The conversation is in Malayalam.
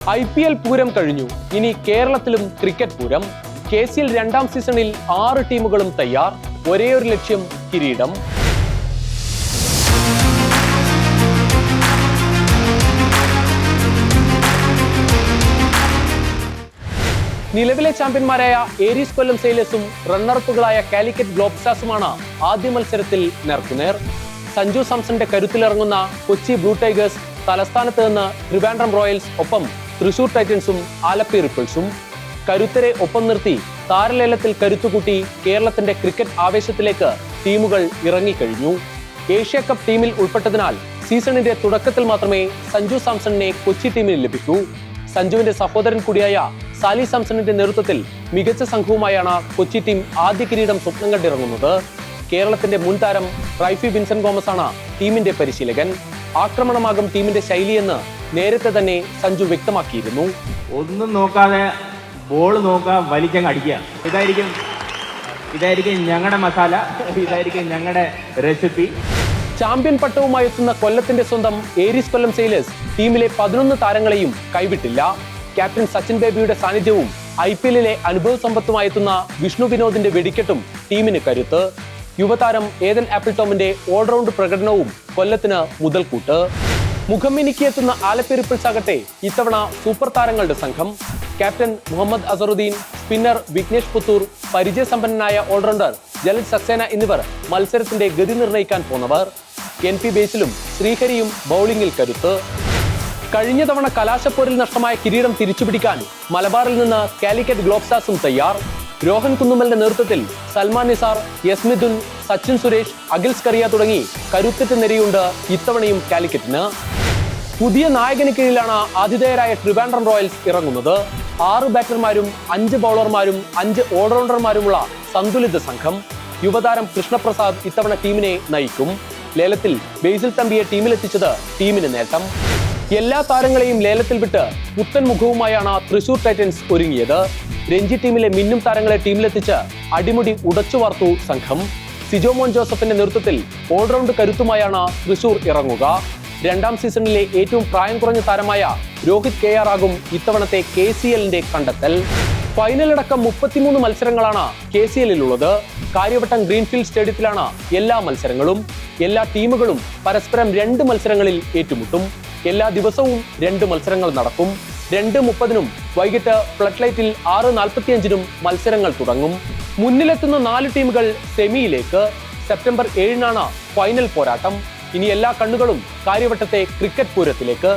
IPL പൂരം കഴിഞ്ഞു. ഇനി കേരളത്തിലും ക്രിക്കറ്റ് പൂരം. KCL രണ്ടാം സീസണിൽ 6 ടീമുകളും തയ്യാർ. ഒരേയൊരു ലക്ഷ്യം, കിരീടം. നിലവിലെ ചാമ്പ്യന്മാരായ ഏരീസ് കൊല്ലം സെയിലേഴ്സും റണ്ണറപ്പുകളായ കാലിക്കറ്റ് ഗ്ലോബ് സ്റ്റാർസുമാണ് ആദ്യ മത്സരത്തിൽ നേർക്കുനേർ. സഞ്ജു സാംസന്റെ കരുത്തിലിറങ്ങുന്ന കൊച്ചി ബ്ലൂ ടൈഗേഴ്സ് തലസ്ഥാനത്ത് നിന്ന് ട്രിവാൻഡ്രം റോയൽസ്, ഒപ്പം തൃശൂർ ടൈറ്റൻസും ആലപ്പി റിപ്പിൾസും. കരുത്തരെ ഒപ്പം നിർത്തി താരലേലത്തിൽ കരുത്തുകൂട്ടി കേരളത്തിന്റെ ക്രിക്കറ്റ് ആവേശത്തിലേക്ക് ടീമുകൾ ഇറങ്ങിക്കഴിഞ്ഞു. ഏഷ്യ കപ്പ് ടീമിൽ ഉൾപ്പെട്ടതിനാൽ സീസണിന്റെ തുടക്കത്തിൽ മാത്രമേ സഞ്ജു സാംസണിനെ കൊച്ചി ടീമിൽ ലഭിക്കൂ. സഞ്ജുവിന്റെ സഹോദരൻ കൂടിയായ സാലി സാംസണിന്റെ നേതൃത്വത്തിൽ മികച്ച സംഘവുമായാണ് കൊച്ചി ടീം ആദ്യ കിരീടം സ്വപ്നം കണ്ടിറങ്ങുന്നത്. കേരളത്തിന്റെ മുൻ താരം റൈഫി വിൻസെന്റ് തോമസ് ആണ് ടീമിന്റെ പരിശീലകൻ. ആക്രമണമാകും ടീമിന്റെ ശൈലിയെന്ന് നേരത്തെ തന്നെ സഞ്ജു വ്യക്തമാക്കിയിരുന്നു. ഒന്നും നോക്കാതെ ബോൾ നോക്കുക, വലിച്ചങ്ങ് അടിക്കുക. ഇതായിരിക്കും ഞങ്ങളുടെ മസാല, ഇതായിരിക്കും ഞങ്ങളുടെ റെസിപ്പി. ചാമ്പ്യൻ പട്ടവുമായി എത്തുന്ന കൊല്ലത്തിന്റെ സ്വന്തം ഏരീസ് കൊല്ലം സെയിലേഴ്സ് ടീമിലെ 11 താരങ്ങളെയും കൈവിട്ടില്ല. ക്യാപ്റ്റൻ സച്ചിൻ ബേബിയുടെ സാന്നിധ്യവും IPL-ലെ അനുഭവ സമ്പത്തുമായി എത്തുന്ന വിഷ്ണു വിനോദിന്റെ വെടിക്കെട്ടും ടീമിന് കരുത്ത്. യുവതാരം ഏതൻ ആപ്പിൾ ടോമിന്റെ ഓൾറൗണ്ട് പ്രകടനവും കൊല്ലത്തിന് മുതൽക്കൂട്ട്. മുഖമിനിക്കിയെത്തുന്ന ആലപ്പി റിപ്പിൾസ് ആകട്ടെ ഇത്തവണ സൂപ്പർ താരങ്ങളുടെ സംഘം. ക്യാപ്റ്റൻ മുഹമ്മദ് അസറുദ്ദീൻ, സ്പിന്നർ വിഘ്നേഷ് പുത്തൂർ, പരിചയസമ്പന്നനായ ഓൾറൗണ്ടർ ജലൽ സക്സേന എന്നിവർ മത്സരത്തിന്റെ ഗതി നിർണ്ണയിക്കാൻ പോന്നവർ. NP ബേസിലും ശ്രീഹരിയും ബൗളിംഗിൽ കരുത്ത്. കഴിഞ്ഞ തവണ കലാശപ്പോരിൽ നഷ്ടമായ കിരീടം തിരിച്ചുപിടിക്കാൻ മലബാറിൽ നിന്ന് കാലിക്കറ്റ് ഗ്ലോബ് സ്റ്റാർസും തയ്യാർ. രോഹൻ കുന്നുമലിന്റെ നേതൃത്വത്തിൽ സൽമാൻ നിസാർ, യസ്മിദുൻ, സച്ചിൻ സുരേഷ്, അഖിൽ സ്കറിയ തുടങ്ങി കരുത്തറ്റ് നിരയുണ്ട് ഇത്തവണയും കാലിക്കറ്റിന്. പുതിയ നായകന് കീഴിലാണ് ആതിഥേയരായ ട്രിവാൻഡ്രം റോയൽസ് ഇറങ്ങുന്നത്. 6 ബാറ്റർമാരും 5 ബൗളർമാരും 5 ഓൾറൗണ്ടർമാരുമുള്ള സന്തുലിത സംഘം. യുവതാരം കൃഷ്ണപ്രസാദ് ഇത്തവണ ടീമിനെ നയിക്കും. ലേലത്തിൽ ബേസിൽ തമ്പിയെ ടീമിലെത്തിച്ചത് ടീമിന് നേട്ടം. എല്ലാ താരങ്ങളെയും ലേലത്തിൽ വിട്ട് പുത്തൻ മുഖവുമായാണ് തൃശൂർ ടൈറ്റൻസ് ഒരുങ്ങിയത്. രഞ്ജി ടീമിലെ മിന്നും താരങ്ങളെ ടീമിലെത്തിച്ച് അടിമുടി ഉടച്ചുവാർത്തു സംഘം. സിജോ മോൻ ജോസഫിന്റെ നേതൃത്വത്തിൽ ഓൾറൗണ്ട് കരുത്തുമായാണ് തൃശൂർ ഇറങ്ങുക. രണ്ടാം സീസണിലെ ഏറ്റവും പ്രായം കുറഞ്ഞ താരമായ രോഹിത് KR ആകും ഇത്തവണത്തെ KCL-ന്റെ കണ്ടെത്തൽ. ഫൈനലടക്കം 33 മത്സരങ്ങളാണ് KCL-ലുള്ളത്. കാര്യവട്ടം ഗ്രീൻഫീൽഡ് സ്റ്റേഡിയത്തിലാണ് എല്ലാ മത്സരങ്ങളും. എല്ലാ ടീമുകളും പരസ്പരം 2 മത്സരങ്ങളിൽ ഏറ്റുമുട്ടും. എല്ലാ ദിവസവും 2 മത്സരങ്ങൾ നടക്കും. 2:30-നും വൈകിട്ട് ഫ്ലഡ് ലൈറ്റിൽ 6:45-നും മത്സരങ്ങൾ തുടങ്ങും. മുന്നിലെത്തുന്ന 4 ടീമുകൾ സെമിയിലേക്ക്. സെപ്റ്റംബർ 7-നാണ് ഫൈനൽ പോരാട്ടം. ഇനി എല്ലാ കണ്ണുകളും കാര്യവട്ടത്തെ ക്രിക്കറ്റ് പൂരത്തിലേക്ക്.